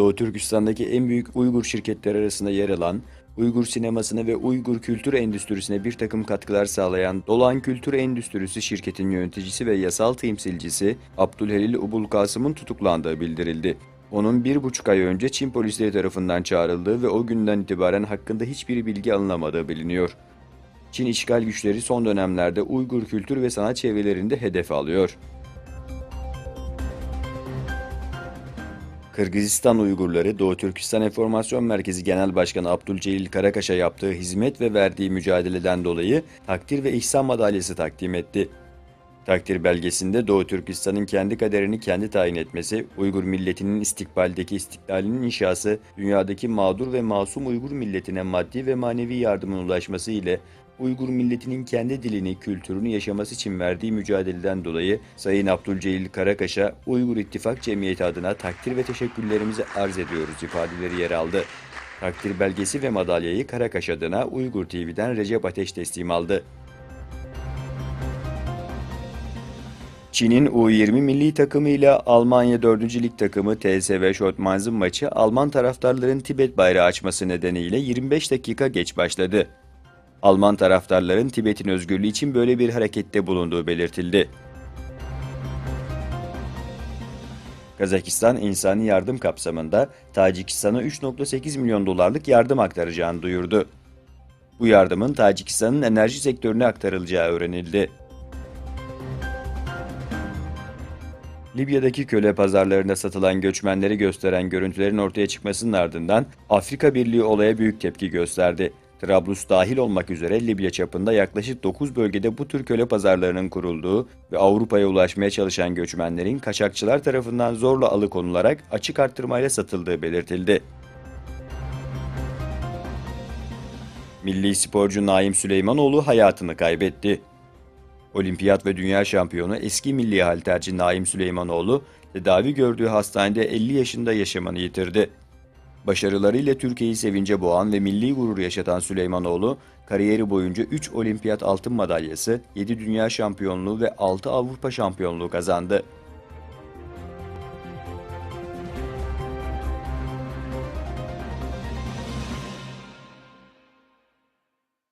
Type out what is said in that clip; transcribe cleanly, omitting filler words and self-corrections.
Doğu Türkistan'daki en büyük Uygur şirketleri arasında yer alan, Uygur sinemasına ve Uygur kültür endüstrisine bir takım katkılar sağlayan Dolan Kültür Endüstrisi şirketin yöneticisi ve yasal temsilcisi Abdülhelil Ubulkasım'ın tutuklandığı bildirildi. Onun 1,5 ay önce Çin polisleri tarafından çağrıldığı ve o günden itibaren hakkında hiçbir bilgi alınamadığı biliniyor. Çin işgal güçleri son dönemlerde Uygur kültür ve sanat çevrelerinde hedef alıyor. Kırgızistan Uygurları, Doğu Türkistan Enformasyon Merkezi Genel Başkanı Abdülcelil Karakaş'a yaptığı hizmet ve verdiği mücadeleden dolayı takdir ve ihsan madalyası takdim etti. Takdir belgesinde Doğu Türkistan'ın kendi kaderini kendi tayin etmesi, Uygur milletinin istikbaldeki istiklalinin inşası, dünyadaki mağdur ve masum Uygur milletine maddi ve manevi yardımın ulaşması ile Uygur milletinin kendi dilini, kültürünü yaşaması için verdiği mücadeleden dolayı Sayın Abdülcelil Karakaş'a Uygur İttifak Cemiyeti adına takdir ve teşekkürlerimizi arz ediyoruz ifadeleri yer aldı. Takdir belgesi ve madalyayı Karakaş adına Uygur TV'den Recep Ateş teslim aldı. Çin'in U20 milli takımı ile Almanya 4. Lig takımı TSV Schotmans'ın maçı Alman taraftarların Tibet bayrağı açması nedeniyle 25 dakika geç başladı. Alman taraftarların Tibet'in özgürlüğü için böyle bir harekette bulunduğu belirtildi. Kazakistan insani yardım kapsamında Tacikistan'a 3,8 milyon dolarlık yardım aktaracağını duyurdu. Bu yardımın Tacikistan'ın enerji sektörüne aktarılacağı öğrenildi. Libya'daki köle pazarlarında satılan göçmenleri gösteren görüntülerin ortaya çıkmasının ardından Afrika Birliği olaya büyük tepki gösterdi. Trablus dahil olmak üzere Libya çapında yaklaşık 9 bölgede bu tür köle pazarlarının kurulduğu ve Avrupa'ya ulaşmaya çalışan göçmenlerin kaçakçılar tarafından zorla alıkonularak açık arttırmayla satıldığı belirtildi. Milli sporcu Naim Süleymanoğlu hayatını kaybetti. Olimpiyat ve dünya şampiyonu eski milli halterci Naim Süleymanoğlu, tedavi gördüğü hastanede 50 yaşında yaşamını yitirdi. Başarılarıyla Türkiye'yi sevince boğan ve milli gurur yaşatan Süleymanoğlu, kariyeri boyunca 3 olimpiyat altın madalyası, 7 dünya şampiyonluğu ve 6 Avrupa şampiyonluğu kazandı.